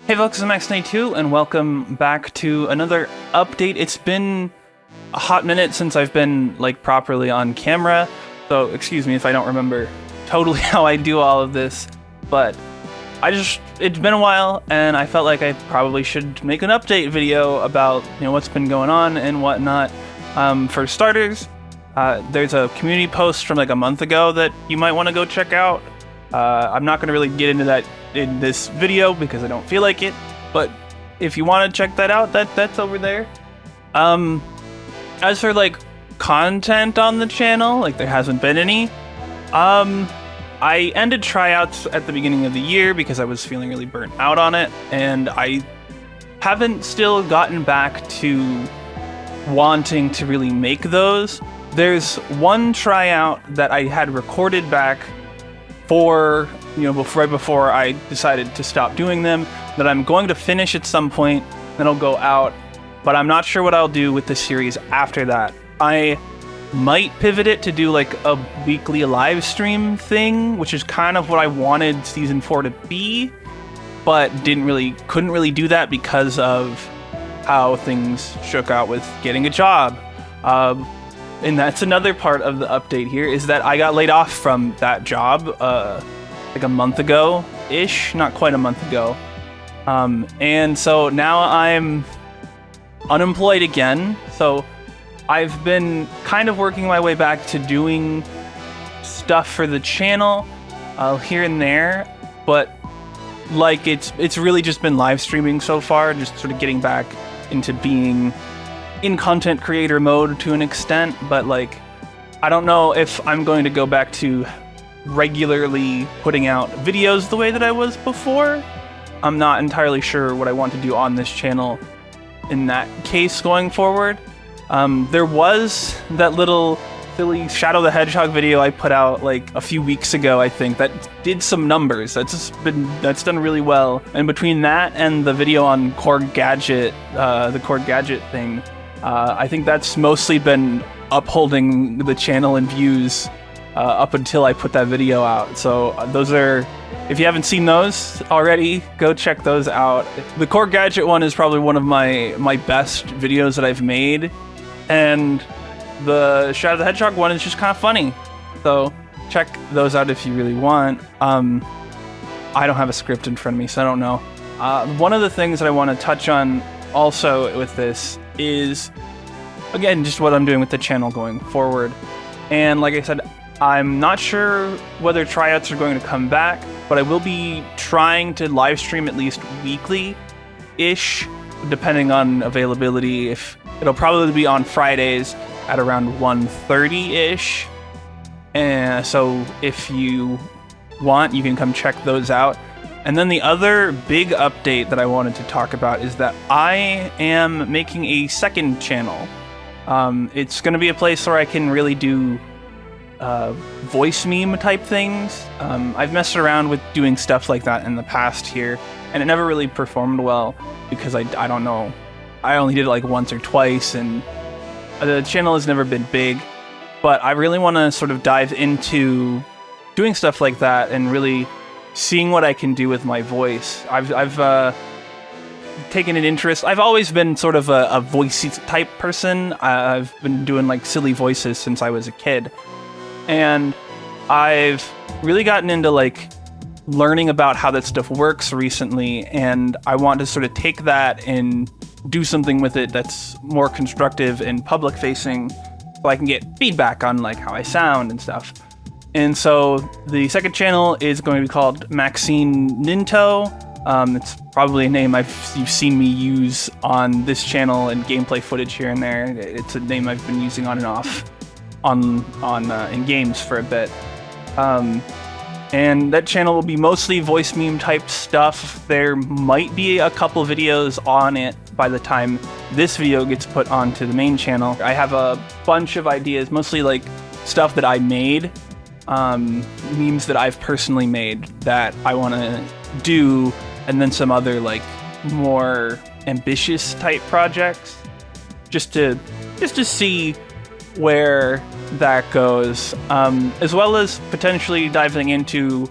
Hey folks, it's Max92 and welcome back to another update. It's been a hot minute since I've been properly on camera, so excuse me if I don't remember totally how I do all of this, but it's been a while and I felt like I probably should make an update video about what's been going on and whatnot. For starters, there's a community post from a month ago that you might want to go check out. I'm not going to really get into that in this video because I don't feel like it, but if you want to check that out, that's over there. As for content on the channel, there hasn't been any. I ended tryouts at the beginning of the year because I was feeling really burnt out on it, and I haven't still gotten back to wanting to really make those. There's one tryout that I had recorded back for, right before I decided to stop doing them, that I'm going to finish at some point, then I'll go out, but I'm not sure what I'll do with the series after that. I might pivot it to do a weekly live stream thing, which is kind of what I wanted season 4 to be, but couldn't really do that because of how things shook out with getting a job. And that's another part of the update here, is that I got laid off from that job a month ago-ish, not quite a month ago. And so now I'm unemployed again. So I've been kind of working my way back to doing stuff for the channel here and there, but it's really just been live streaming so far, just sort of getting back into being in content creator mode to an extent, but I don't know if I'm going to go back to regularly putting out videos the way that I was before. I'm not entirely sure what I want to do on this channel in that case going forward. There was that little silly Shadow the Hedgehog video I put out a few weeks ago, I think, that did some numbers. That's done really well. And between that and the video on Cord Gadget, the Cord Gadget thing, I think that's mostly been upholding the channel and views up until I put that video out. So those are, if you haven't seen those already, go check those out. The Cord Gadget one is probably one of my best videos that I've made, and the Shadow the Hedgehog one is just kind of funny. So check those out if you really want. I don't have a script in front of me, so I don't know. One of the things that I want to touch on also with this is, again, just what I'm doing with the channel going forward. And like I said, I'm not sure whether tryouts are going to come back, but I will be trying to live stream at least weekly-ish, depending on availability. If it'll probably be on Fridays at around 1:30-ish. And so if you want, you can come check those out. And then the other big update that I wanted to talk about is that I am making a second channel. It's going to be a place where I can really do voice meme type things. I've messed around with doing stuff like that in the past here, and it never really performed well because I don't know. I only did it once or twice, and the channel has never been big. But I really want to sort of dive into doing stuff like that and really seeing what I can do with my voice. I've taken an interest. I've always been sort of a voicey type person. I've been doing silly voices since I was a kid. And I've really gotten into learning about how that stuff works recently, and I want to sort of take that and do something with it that's more constructive and public facing, so I can get feedback on how I sound and stuff. And so the second channel is going to be called Maxine Ninto. It's probably a name you've seen me use on this channel and gameplay footage here and there. It's a name I've been using on and off in games for a bit. And that channel will be mostly voice meme type stuff. There might be a couple videos on it by the time this video gets put onto the main channel. I have a bunch of ideas, mostly stuff that I made, memes that I've personally made that I want to do, and then some other more ambitious type projects, just to see where that goes, as well as potentially diving into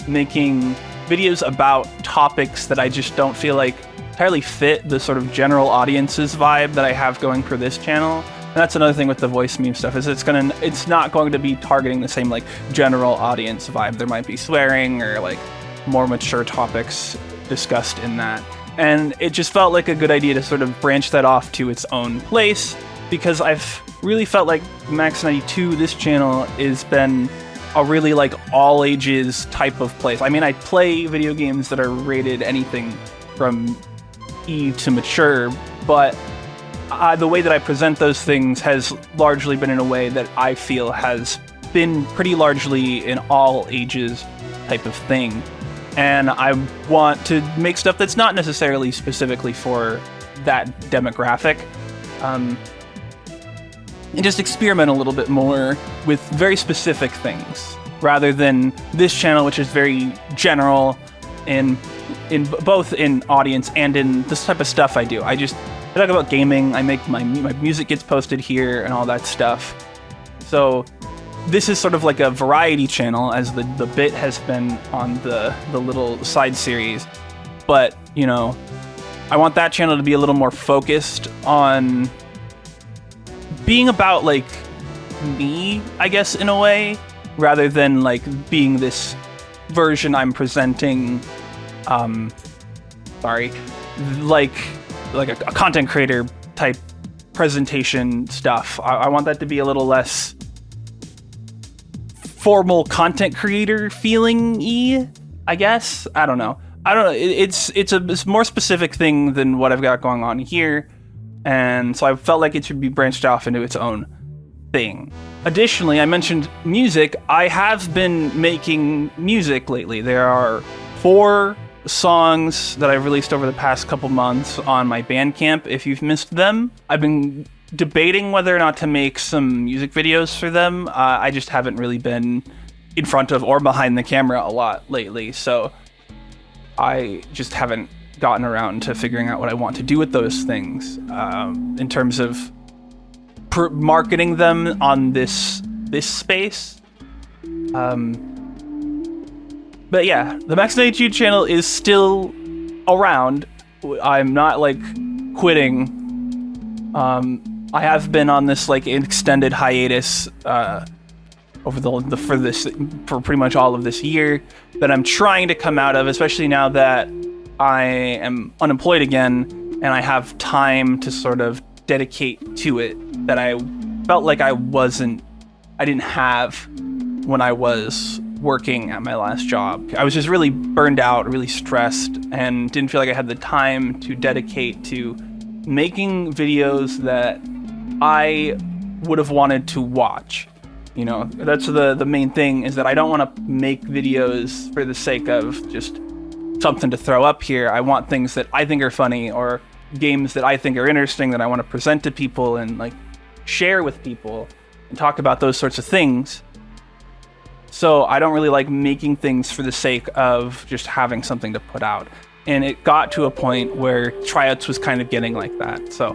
making videos about topics that I just don't feel like entirely fit the sort of general audience's vibe that I have going for this channel. And that's another thing with the voice meme stuff, is it's not going to be targeting the same like general audience vibe. There might be swearing or like more mature topics discussed in that. And it just felt like a good idea to sort of branch that off to its own place, because I've really felt like Max92, this channel, has been a really like all ages type of place. I mean, I play video games that are rated anything from E to mature, but the way that I present those things has largely been in a way that I feel has been pretty largely an all ages type of thing. And I want to make stuff that's not necessarily specifically for that demographic. And just experiment a little bit more with very specific things, rather than this channel, which is very general in both in audience and in this type of stuff I do. I talk about gaming, I make my music gets posted here and all that stuff. So this is sort of like a variety channel, as the bit has been on the little side series. But, you know, I want that channel to be a little more focused on being about like me, I guess, in a way, rather than like being this version I'm presenting, like a content creator type presentation stuff. I want that to be a little less formal content creator feeling-y, I guess. I don't know. It's a more specific thing than what I've got going on here. And so I felt like it should be branched off into its own thing. Additionally, I mentioned music. I have been making music lately. There are 4 songs that I've released over the past couple months on my Bandcamp, if you've missed them. I've been debating whether or not to make some music videos for them. I just haven't really been in front of or behind the camera a lot lately, so I just haven't gotten around to figuring out what I want to do with those things in terms of marketing them on this space. But yeah, the Max92 channel is still around. I'm not like quitting. I have been on this like extended hiatus over for pretty much all of this year that I'm trying to come out of, especially now that I am unemployed again and I have time to sort of dedicate to it that I felt like I didn't have when I was working at my last job. I was just really burned out, really stressed, and didn't feel like I had the time to dedicate to making videos that I would have wanted to watch. You know, that's the main thing, is that I don't want to make videos for the sake of just something to throw up here. I want things that I think are funny, or games that I think are interesting that I want to present to people and like share with people and talk about those sorts of things. So I don't really like making things for the sake of just having something to put out. And it got to a point where Tryouts was kind of getting like that. So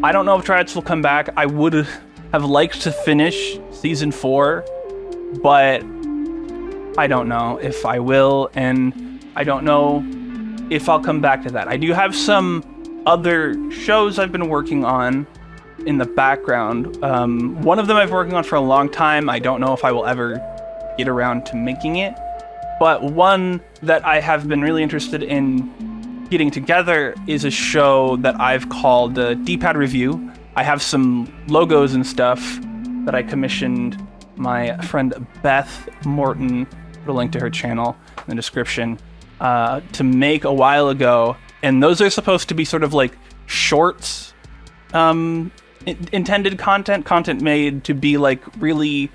I don't know if Tryouts will come back. I would have liked to finish season 4, but I don't know if I will, and I don't know if I'll come back to that. I do have some other shows I've been working on in the background. One of them I've been working on for a long time. I don't know if I will ever get around to making it, but one that I have been really interested in getting together is a show that I've called D-Pad Review. I have some logos and stuff that I commissioned my friend Beth Morton, put a link to her channel in the description, to make a while ago, and those are supposed to be sort of like shorts, intended content made to be like really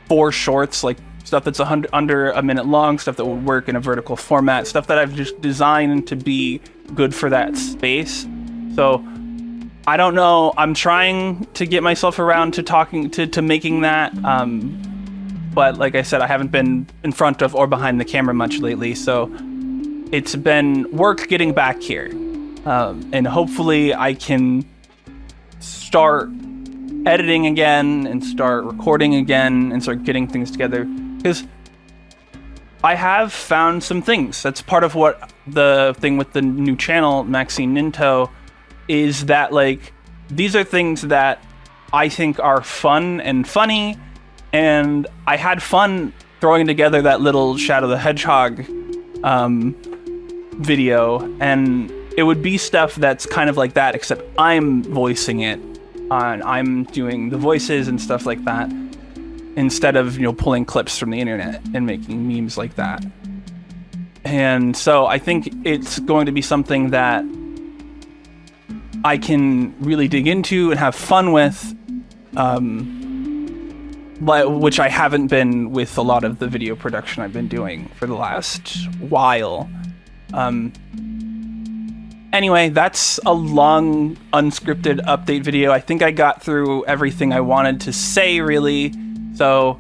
for shorts, like stuff that's under a minute long, stuff that would work in a vertical format, stuff that I've just designed to be good for that space. So I don't know, I'm trying to get myself around to talking to making that, but like I said, I haven't been in front of or behind the camera much lately, so it's been work getting back here, and hopefully I can start editing again and start recording again and start getting things together, because I have found some things. That's part of what the thing with the new channel, Maxine Ninto, is that, like, these are things that I think are fun and funny, and I had fun throwing together that little Shadow the Hedgehog video, and it would be stuff that's kind of like that, except I'm voicing it, and I'm doing the voices and stuff like that, instead of, pulling clips from the internet and making memes like that. And so I think it's going to be something that I can really dig into and have fun with, which I haven't been with a lot of the video production I've been doing for the last while. Anyway, that's a long, unscripted update video. I think I got through everything I wanted to say, really. So,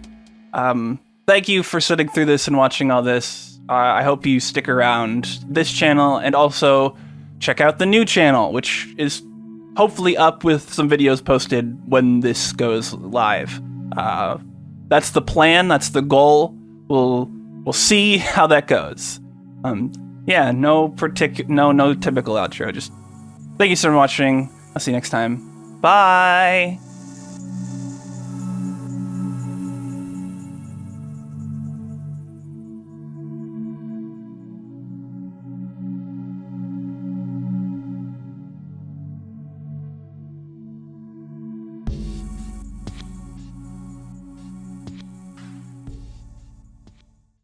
thank you for sitting through this and watching all this. I hope you stick around this channel, and also check out the new channel, which is hopefully up with some videos posted when this goes live. That's the plan. That's the goal. We'll see how that goes. Yeah, no typical outro. Just thank you so much for watching. I'll see you next time. Bye.